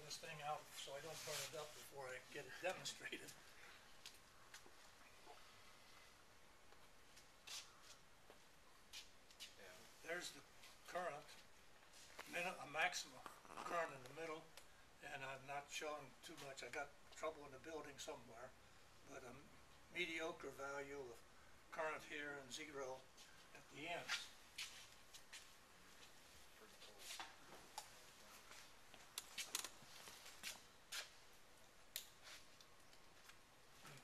this thing out so I don't burn it up before I get it demonstrated. Yeah. There's the current, a maximum current in the middle, and I'm not showing too much. I got trouble in the building somewhere, but a mediocre value of current here and 0 at the ends.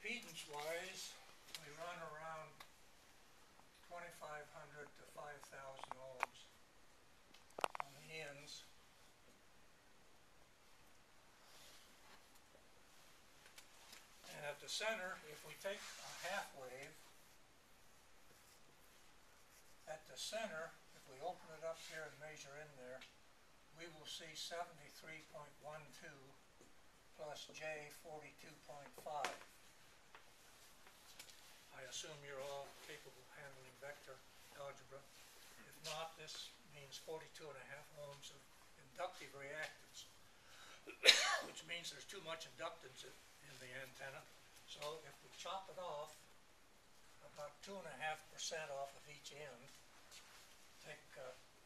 Impedance wise, we run around 2,500 to 5,000 ohms on the ends. And at the center, if we take a half wave, at the center, if we open it up here and measure in there, we will see 73.12 plus J 42.5. I assume you're all capable of handling vector algebra. If not, this means 42.5 ohms of inductive reactance, which means there's too much inductance in the antenna. So if we chop it off, about 2.5% off of each end,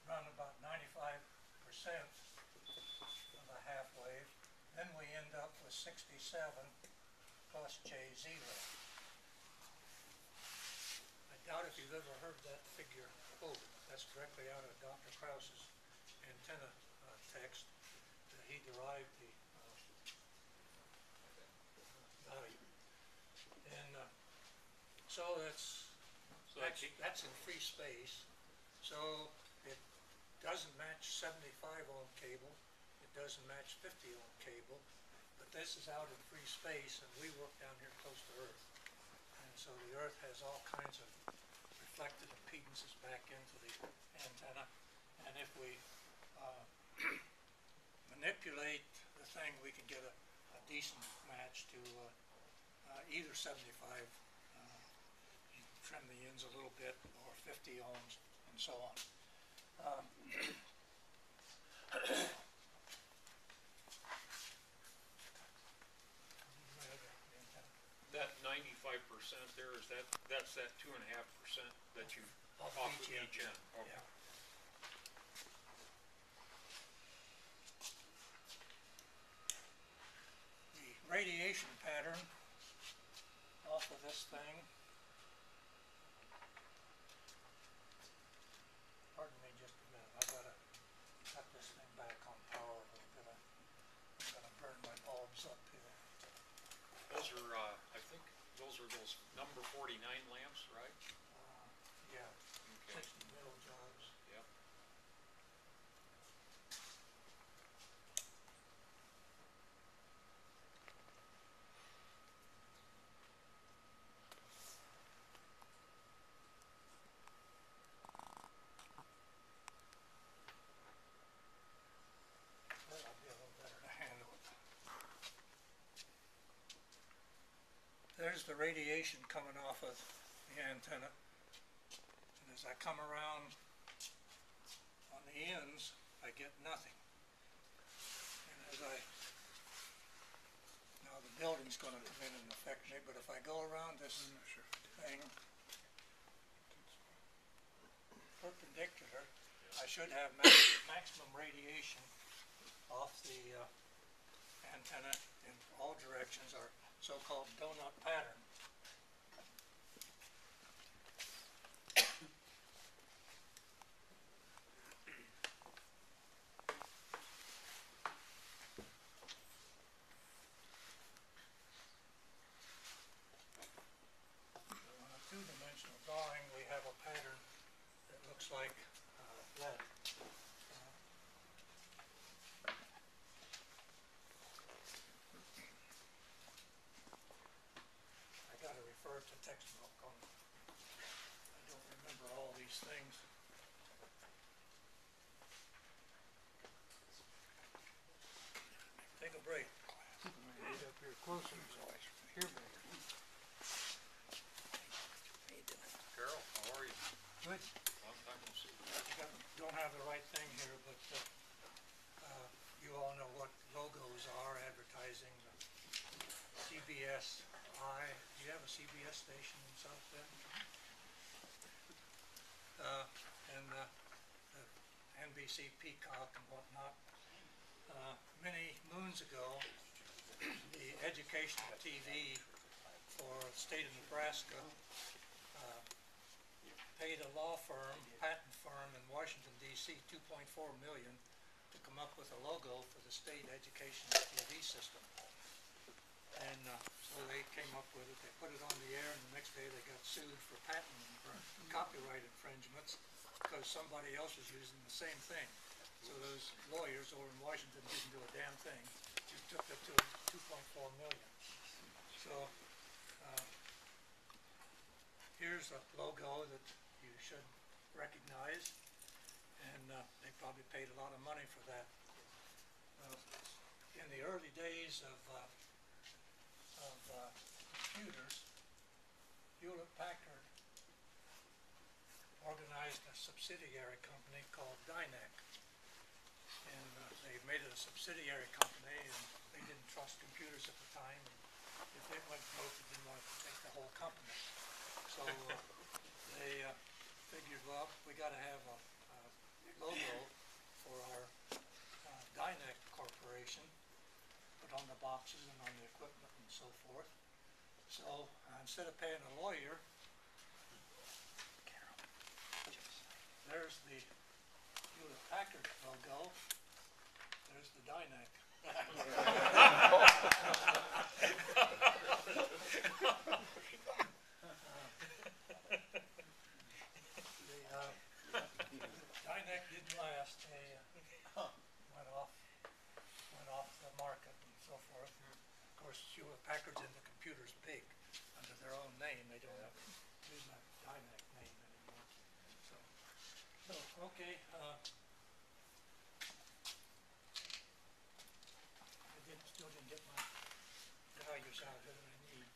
run about 95% of a half wave, then we end up with 67 plus J0. I doubt if you've ever heard that figure quoted. That's directly out of Dr. Krause's antenna text. He derived the value. And so that's in free space. So it doesn't match 75 ohm cable. It doesn't match 50 ohm cable. But this is out in free space, and we work down here close to Earth. And so the Earth has all kinds of reflected impedances back into the antenna. And if we manipulate the thing, we can get a decent match to either 75, you trim the ends a little bit, or 50 ohms, and so on. That 95% there, that's that 2.5% that you off of each end. Okay. Yeah. The radiation pattern off of this thing. Pardon me just a minute. I gotta cut this thing back on power. I'm gonna burn my bulbs up here. Those are, I think, those are those number 49 lamps, right? Yeah. Okay. 60 middle jobs. Yep. That'll be a little better to handle it. There's the radiation coming off of the antenna. And as I come around on the ends, I get nothing. And as now the building's going to come in and affect me, but if I go around this thing perpendicular, I should have maximum radiation off the antenna in all directions, our so-called donut pattern. On a two-dimensional drawing, we have a pattern that looks like that. I got to refer to textbook on. I don't remember all these things. Take a break. Get up here closer so I hear better. Carol, how are you? Good. Long time no see. Don't have the right thing here, but you all know what logos advertising the CBS do you have a CBS station in South Bend? And the NBC Peacock and whatnot. Many moons ago, the educational TV for the state of Nebraska paid a law firm, patent firm in Washington, D.C. $2.4 million to come up with a logo for the state educational TV system. And so they came up with it, they put it on the air, and the next day they got sued for patent for copyright infringements because somebody else was using the same thing. So those lawyers over in Washington didn't do a damn thing, just took it to $2.4 million. So here's a logo that you should recognize, and they probably paid a lot of money for that. In the early days of computers, Hewlett-Packard organized a subsidiary company called Dynac, and they made it a subsidiary company, and they didn't trust computers at the time, and if it went broke, they didn't want to take the whole company. So they figured, well, we got to have a logo for our Dynac Corporation, put on the boxes and on the equipment and so forth. So instead of paying a lawyer, there's the Hewlett-Packard logo, there's the Dynac. Dynac didn't last. They went off the market and so forth. Of course, Hewlett-Packard's into computers big under their own name. They don't have to use that Dynac name anymore. So okay. Still didn't get my values out that I need.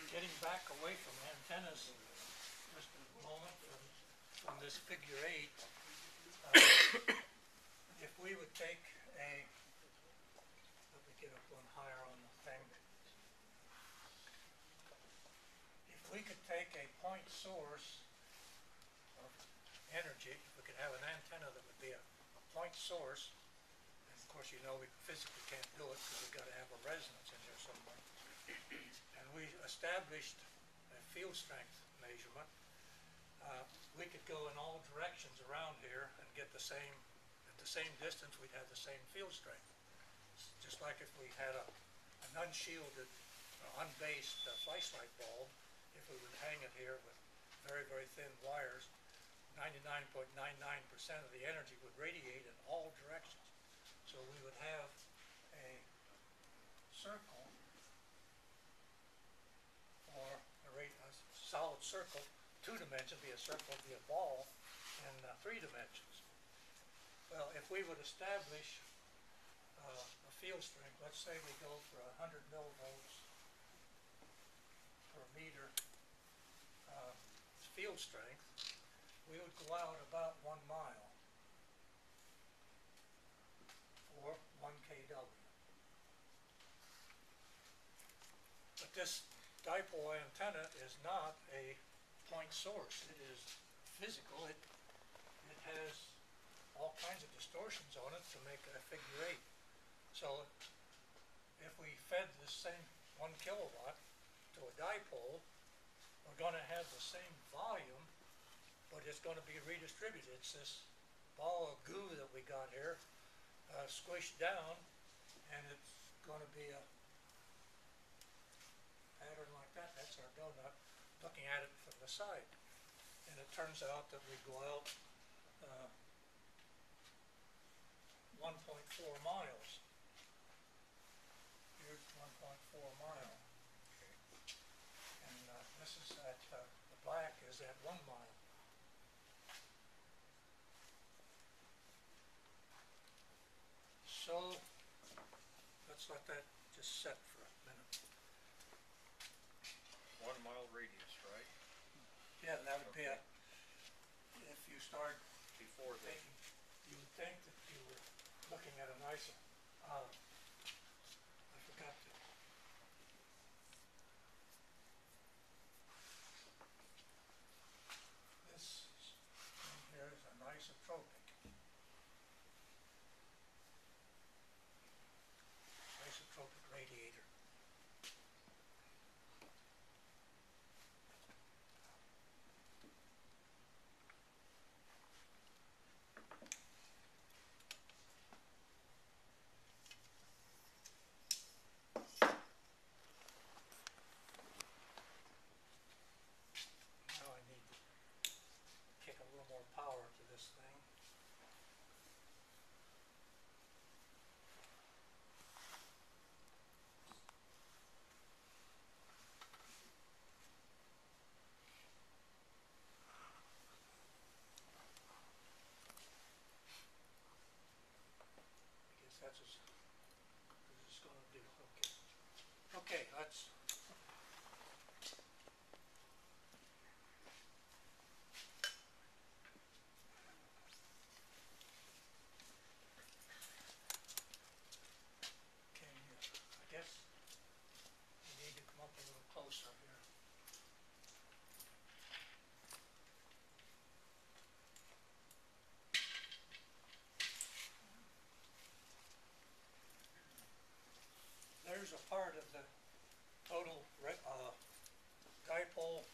Getting back away from antennas just a moment from this figure 8, if we would take let me get up one higher on the thing. If we could take a point source of energy, if we could have an antenna that would be a point source, and of course you know we physically can't do it because we've got to have a resonance in here somewhere. And we established a field strength measurement. We could go in all directions around here and get at the same distance, we'd have the same field strength. Just like if we had an unshielded, unbased flashlight bulb, if we would hang it here with very, very thin wires, 99.99% of the energy would radiate in all directions. So we would have a circle, or a solid circle, 2 dimensions, be a circle, be a ball, in 3 dimensions. Well, if we would establish a field strength, let's say we go for 100 millivolts per meter field strength, we would go out about 1 mile for 1 kW. But this dipole antenna is not a point source. It is physical. It has all kinds of distortions on it to make a figure 8. So if we fed the same 1 kilowatt to a dipole, we're going to have the same volume, but it's going to be redistributed. It's this ball of goo that we got here squished down, and it's going to be a pattern like that. That's our donut, looking at it from the side. And it turns out that we go out 1.4 miles. Here's 1.4 mile. And this is at, the black is at 1 mile. So let's let that just set for a minute. 1 mile radius, right? Yeah, that would be if you start before they, thinking, you would think that you were looking at an ISO. I forgot to. This thing here is an isotropic. Isotropic radiator. Now I need to kick a little more power to this thing. I guess that's what it's going to do. Okay. Okay, let's. I guess you need to come up a little closer here. There's a part of the total dipole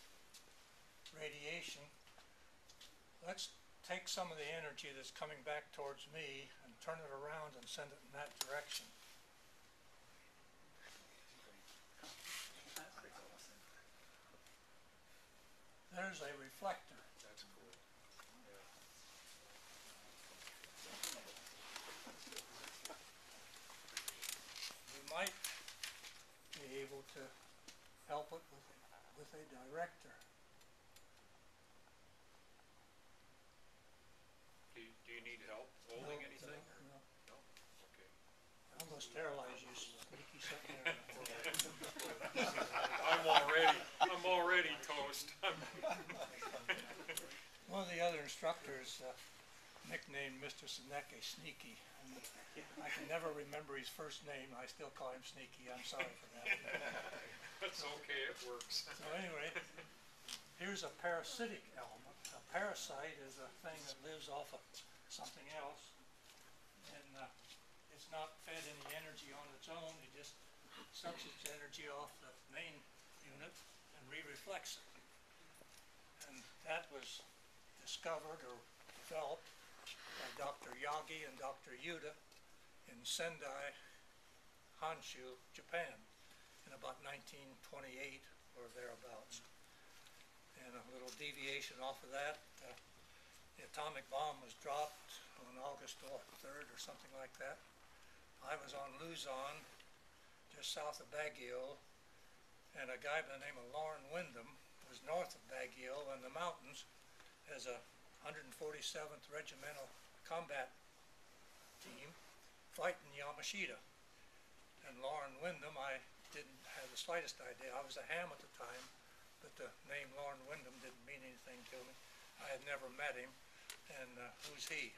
radiation. Let's take some of the energy that's coming back towards me and turn it around and send it in that direction. There's a reflector. that's cool. Yeah. We might be able to help it with a director. Do you need help holding anything? No. No? Okay. I'm going to sterilize you, sneaky something there. I'm already toast. One of the other instructors nicknamed Mr. Seneke Sneaky. And I can never remember his first name. I still call him Sneaky. I'm sorry for that. That's okay, it works. So anyway, here's a parasitic element. A parasite is a thing that lives off of something else. And it's not fed any energy on its own. It just sucks its energy off the main unit and re-reflects it. And that was discovered or developed by Dr. Yagi and Dr. Yuda in Sendai, Honshu, Japan in about 1928 or thereabouts. And a little deviation off of that, the atomic bomb was dropped on August 3rd or something like that. I was on Luzon, just south of Baguio, and a guy by the name of Loren Wyndham was north of Baguio in the mountains as a 147th Regimental Combat Team fighting Yamashita. And Loren Wyndham, I didn't have the slightest idea. I was a ham at the time, but the name Loren Wyndham didn't mean anything to me. I had never met him, and who's he?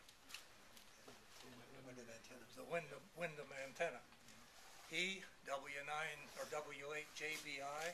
Wyndham antenna. The Wyndham antenna. He, W9 or W8JBI,